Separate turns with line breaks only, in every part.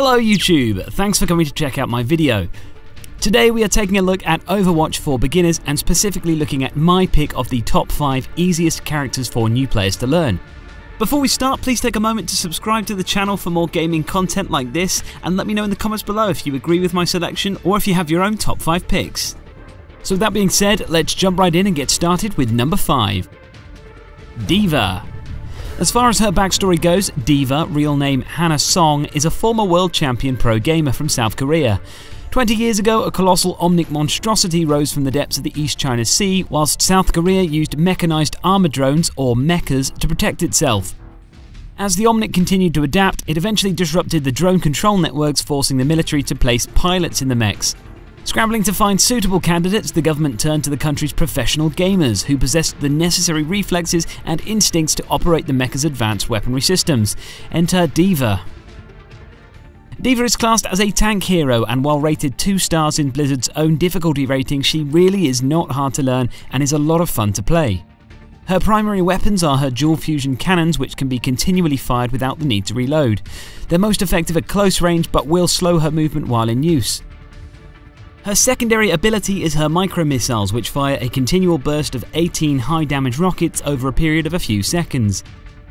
Hello YouTube, thanks for coming to check out my video. Today we are taking a look at Overwatch for beginners and specifically looking at my pick of the top 5 easiest characters for new players to learn. Before we start, please take a moment to subscribe to the channel for more gaming content like this and let me know in the comments below if you agree with my selection or if you have your own top 5 picks. So with that being said, let's jump right in and get started with number 5. Deva. As far as her backstory goes, Deva, real name Hannah Song, is a former world champion pro gamer from South Korea. 20 years ago, a colossal omnic monstrosity rose from the depths of the East China Sea, whilst South Korea used mechanized armor drones, or mechas, to protect itself. As the omnic continued to adapt, it eventually disrupted the drone control networks, forcing the military to place pilots in the mechs. Scrambling to find suitable candidates, the government turned to the country's professional gamers, who possessed the necessary reflexes and instincts to operate the mecha's advanced weaponry systems. Enter Deva. Deva is classed as a tank hero, and while rated 2 stars in Blizzard's own difficulty rating, she really is not hard to learn and is a lot of fun to play. Her primary weapons are her dual fusion cannons, which can be continually fired without the need to reload. They're most effective at close range but will slow her movement while in use. Her secondary ability is her micro-missiles, which fire a continual burst of 18 high-damage rockets over a period of a few seconds.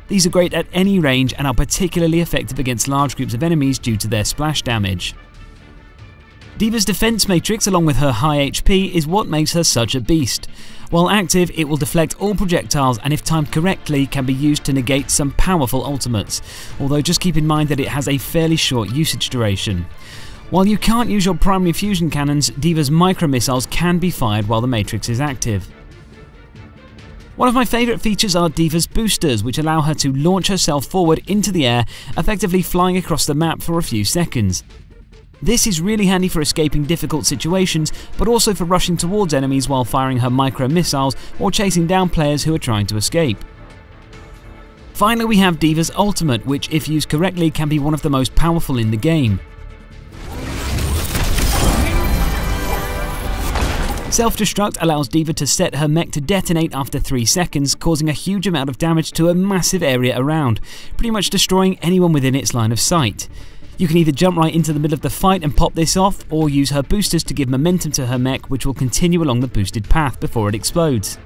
These are great at any range and are particularly effective against large groups of enemies due to their splash damage. Deva's defense matrix, along with her high HP, is what makes her such a beast. While active, it will deflect all projectiles and if timed correctly can be used to negate some powerful ultimates, although just keep in mind that it has a fairly short usage duration. While you can't use your primary fusion cannons, Deva's micro-missiles can be fired while the matrix is active. One of my favourite features are Deva's boosters, which allow her to launch herself forward into the air, effectively flying across the map for a few seconds. This is really handy for escaping difficult situations, but also for rushing towards enemies while firing her micro-missiles or chasing down players who are trying to escape. Finally, we have Deva's ultimate, which if used correctly can be one of the most powerful in the game. Self-destruct allows Deva to set her mech to detonate after 3 seconds, causing a huge amount of damage to a massive area around, pretty much destroying anyone within its line of sight. You can either jump right into the middle of the fight and pop this off, or use her boosters to give momentum to her mech, which will continue along the boosted path before it explodes.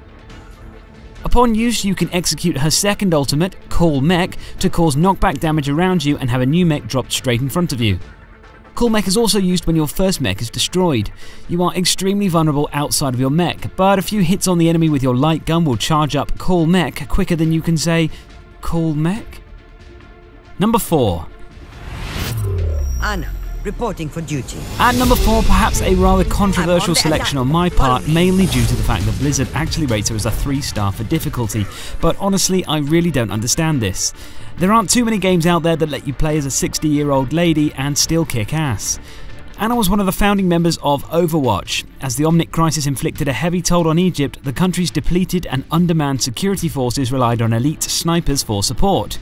Upon use, you can execute her second ultimate, Call Mech, to cause knockback damage around you and have a new mech dropped straight in front of you. Call Mech is also used when your first mech is destroyed. You are extremely vulnerable outside of your mech, but a few hits on the enemy with your light gun will charge up Call Mech quicker than you can say, Call Mech? Number 4.
Anna, reporting for duty.
At number 4, perhaps a rather controversial selection on my part, mainly due to the fact that Blizzard actually rates her as a 3-star for difficulty, but honestly I really don't understand this. There aren't too many games out there that let you play as a 60-year-old lady and still kick ass. Anna was one of the founding members of Overwatch. As the Omnic crisis inflicted a heavy toll on Egypt, the country's depleted and undermanned security forces relied on elite snipers for support.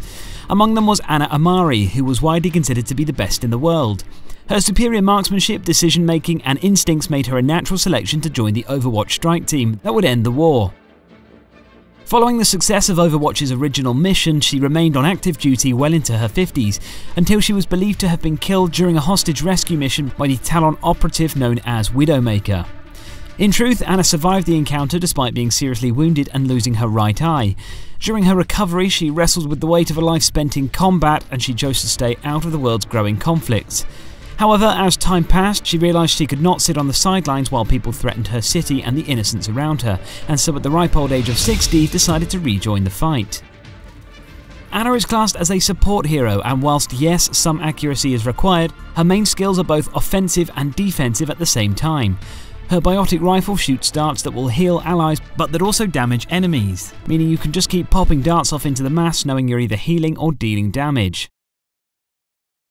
Among them was Anna Amari, who was widely considered to be the best in the world. Her superior marksmanship, decision-making and instincts made her a natural selection to join the Overwatch strike team that would end the war. Following the success of Overwatch's original mission, she remained on active duty well into her 50s, until she was believed to have been killed during a hostage rescue mission by the Talon operative known as Widowmaker. In truth, Anna survived the encounter despite being seriously wounded and losing her right eye. During her recovery, she wrestled with the weight of a life spent in combat and she chose to stay out of the world's growing conflicts. However, as time passed, she realised she could not sit on the sidelines while people threatened her city and the innocents around her, and so at the ripe old age of 60 decided to rejoin the fight. Anna is classed as a support hero, and whilst yes, some accuracy is required, her main skills are both offensive and defensive at the same time. Her biotic rifle shoots darts that will heal allies but that also damage enemies, meaning you can just keep popping darts off into the mass knowing you're either healing or dealing damage.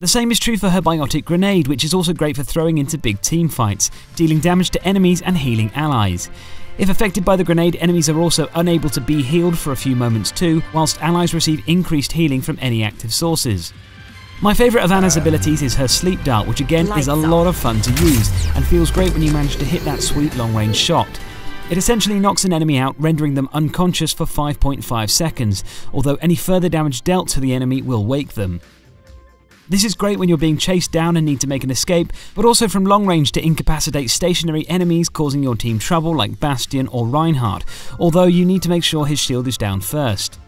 The same is true for her biotic grenade, which is also great for throwing into big team fights, dealing damage to enemies and healing allies. If affected by the grenade, enemies are also unable to be healed for a few moments too, whilst allies receive increased healing from any active sources. My favourite of Anna's abilities is her sleep dart, which again is a lot of fun to use, and feels great when you manage to hit that sweet long-range shot. It essentially knocks an enemy out, rendering them unconscious for 5.5 seconds, although any further damage dealt to the enemy will wake them. This is great when you're being chased down and need to make an escape, but also from long range to incapacitate stationary enemies causing your team trouble like Bastion or Reinhardt, although you need to make sure his shield is down first.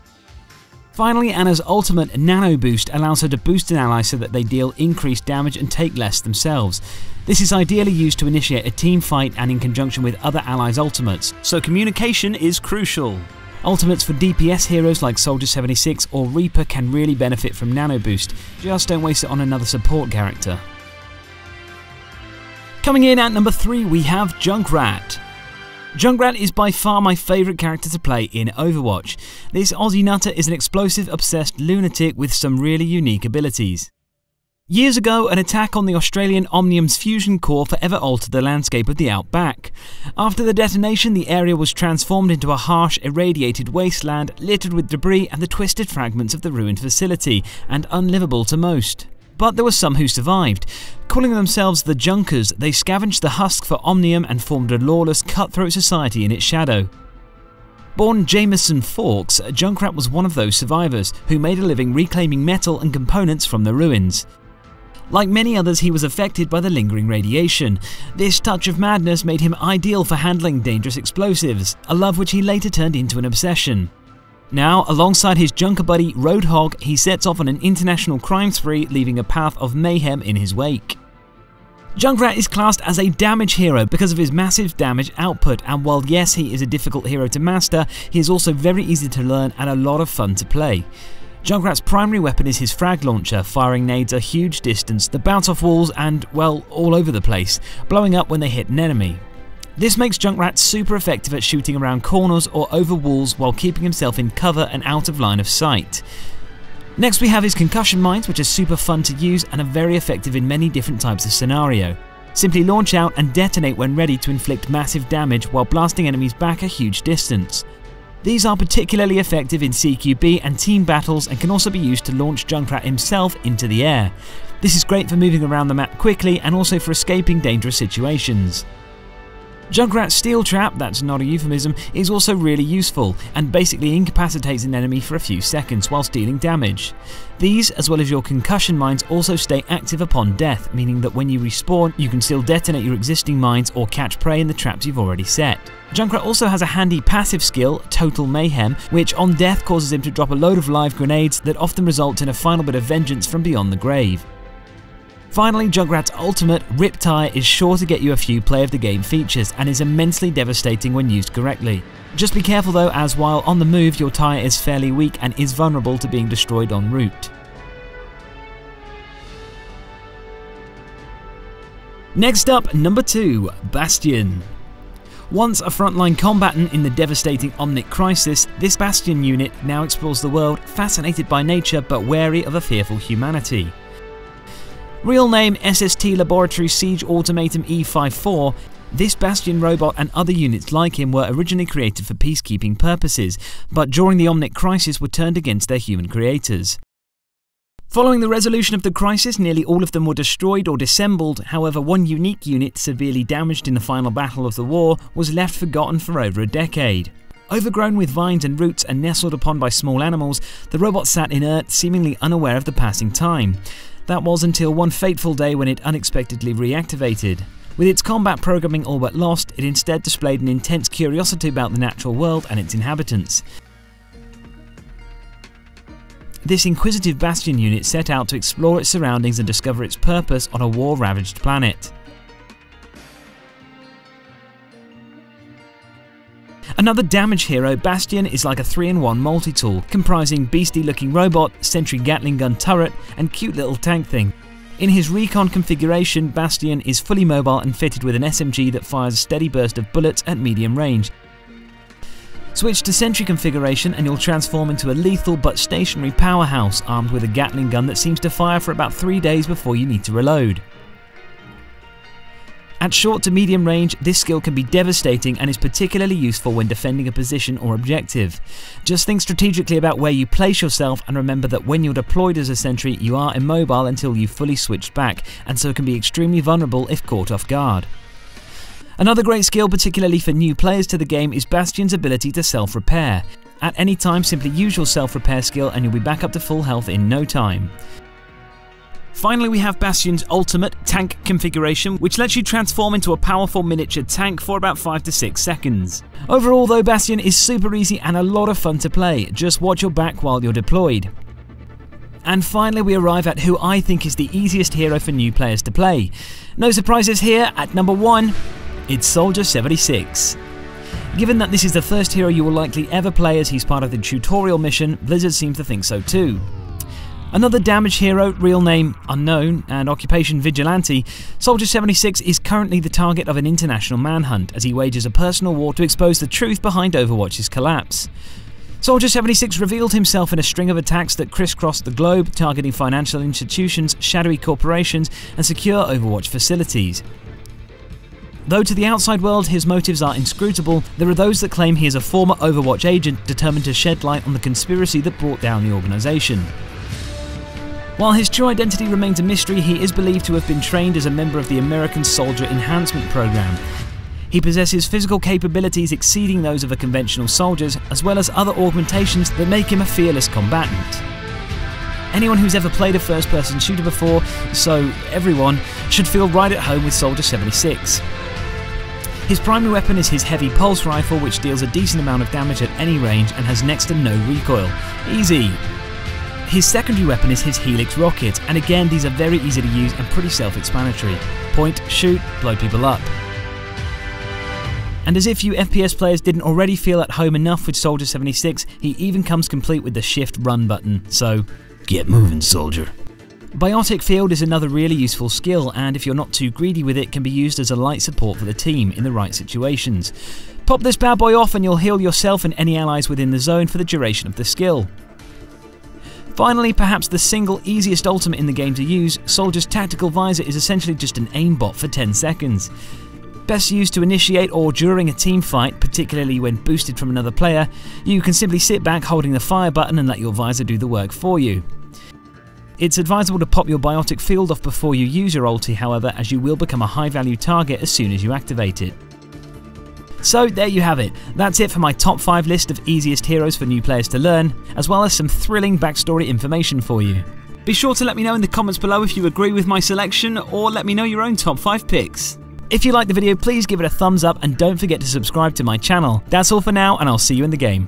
Finally, Ana's ultimate Nano Boost allows her to boost an ally so that they deal increased damage and take less themselves. This is ideally used to initiate a team fight and in conjunction with other allies' ultimates, so communication is crucial. Ultimates for DPS heroes like Soldier 76 or Reaper can really benefit from Nano Boost, just don't waste it on another support character. Coming in at number 3 we have Junkrat. Junkrat is by far my favourite character to play in Overwatch. This Aussie nutter is an explosive, obsessed lunatic with some really unique abilities. Years ago, an attack on the Australian Omnium's fusion core forever altered the landscape of the Outback. After the detonation, the area was transformed into a harsh, irradiated wasteland, littered with debris and the twisted fragments of the ruined facility, and unlivable to most. But there were some who survived. Calling themselves the Junkers, they scavenged the husk for Omnium and formed a lawless, cutthroat society in its shadow. Born Jameson Fawkes, Junkrat was one of those survivors, who made a living reclaiming metal and components from the ruins. Like many others, he was affected by the lingering radiation. This touch of madness made him ideal for handling dangerous explosives, a love which he later turned into an obsession. Now, alongside his Junker buddy Roadhog, he sets off on an international crime spree, leaving a path of mayhem in his wake. Junkrat is classed as a damage hero because of his massive damage output, and while yes, he is a difficult hero to master, he is also very easy to learn and a lot of fun to play. Junkrat's primary weapon is his frag launcher, firing nades a huge distance that bounce off walls and, well, all over the place, blowing up when they hit an enemy. This makes Junkrat super effective at shooting around corners or over walls while keeping himself in cover and out of line of sight. Next we have his concussion mines, which are super fun to use and are very effective in many different types of scenario. Simply launch out and detonate when ready to inflict massive damage while blasting enemies back a huge distance. These are particularly effective in CQB and team battles and can also be used to launch Junkrat himself into the air. This is great for moving around the map quickly and also for escaping dangerous situations. Junkrat's Steel Trap, that's not a euphemism, is also really useful and basically incapacitates an enemy for a few seconds whilst dealing damage. These, as well as your concussion mines, also stay active upon death, meaning that when you respawn, you can still detonate your existing mines or catch prey in the traps you've already set. Junkrat also has a handy passive skill, Total Mayhem, which on death causes him to drop a load of live grenades that often result in a final bit of vengeance from beyond the grave. Finally, Junkrat's ultimate, Riptire, is sure to get you a few play of the game features and is immensely devastating when used correctly. Just be careful though, as while on the move your tire is fairly weak and is vulnerable to being destroyed en route. Next up, number 2, Bastion. Once a frontline combatant in the devastating Omnic Crisis, this Bastion unit now explores the world, fascinated by nature but wary of a fearful humanity. Real name SST Laboratory Siege Automatum E54, this Bastion robot and other units like him were originally created for peacekeeping purposes, but during the Omnic Crisis were turned against their human creators. Following the resolution of the crisis, nearly all of them were destroyed or disassembled. However, one unique unit, severely damaged in the final battle of the war, was left forgotten for over a decade. Overgrown with vines and roots and nestled upon by small animals, the robot sat inert, seemingly unaware of the passing time. That was until one fateful day when it unexpectedly reactivated. With its combat programming all but lost, it instead displayed an intense curiosity about the natural world and its inhabitants. This inquisitive Bastion unit set out to explore its surroundings and discover its purpose on a war-ravaged planet. Another damage hero, Bastion is like a 3-in-1 multi-tool, comprising beastie-looking robot, sentry Gatling gun turret, and cute little tank thing. In his recon configuration, Bastion is fully mobile and fitted with an SMG that fires a steady burst of bullets at medium range. Switch to sentry configuration and you'll transform into a lethal but stationary powerhouse armed with a Gatling gun that seems to fire for about 3 days before you need to reload. At short to medium range, this skill can be devastating and is particularly useful when defending a position or objective. Just think strategically about where you place yourself and remember that when you're deployed as a sentry, you are immobile until you've fully switched back, and so can be extremely vulnerable if caught off guard. Another great skill, particularly for new players to the game, is Bastion's ability to self-repair. At any time, simply use your self-repair skill and you'll be back up to full health in no time. Finally, we have Bastion's ultimate tank configuration, which lets you transform into a powerful miniature tank for about 5 to 6 seconds. Overall though, Bastion is super easy and a lot of fun to play, just watch your back while you're deployed. And finally we arrive at who I think is the easiest hero for new players to play. No surprises here, at number 1, it's Soldier 76. Given that this is the first hero you will likely ever play as he's part of the tutorial mission, Blizzard seems to think so too. Another damage hero, real name unknown, and occupation vigilante, Soldier 76 is currently the target of an international manhunt as he wages a personal war to expose the truth behind Overwatch's collapse. Soldier 76 revealed himself in a string of attacks that crisscrossed the globe, targeting financial institutions, shadowy corporations, and secure Overwatch facilities. Though to the outside world his motives are inscrutable, there are those that claim he is a former Overwatch agent determined to shed light on the conspiracy that brought down the organisation. While his true identity remains a mystery, he is believed to have been trained as a member of the American Soldier Enhancement Program. He possesses physical capabilities exceeding those of a conventional soldier's, as well as other augmentations that make him a fearless combatant. Anyone who's ever played a first-person shooter before, so everyone, should feel right at home with Soldier 76. His primary weapon is his heavy pulse rifle, which deals a decent amount of damage at any range and has next to no recoil. Easy. His secondary weapon is his Helix rocket, and again these are very easy to use and pretty self-explanatory. Point, shoot, blow people up. And as if you FPS players didn't already feel at home enough with Soldier 76, he even comes complete with the shift run button, so get moving, soldier. Biotic Field is another really useful skill, and if you're not too greedy with it, can be used as a light support for the team in the right situations. Pop this bad boy off and you'll heal yourself and any allies within the zone for the duration of the skill. Finally, perhaps the single easiest ultimate in the game to use, Soldier's Tactical Visor is essentially just an aimbot for 10 seconds. Best used to initiate or during a team fight, particularly when boosted from another player, you can simply sit back holding the fire button and let your visor do the work for you. It's advisable to pop your Biotic Field off before you use your ulti, however, as you will become a high value target as soon as you activate it. So there you have it, that's it for my top 5 list of easiest heroes for new players to learn, as well as some thrilling backstory information for you. Be sure to let me know in the comments below if you agree with my selection, or let me know your own top 5 picks. If you liked the video, please give it a thumbs up and don't forget to subscribe to my channel. That's all for now, and I'll see you in the game.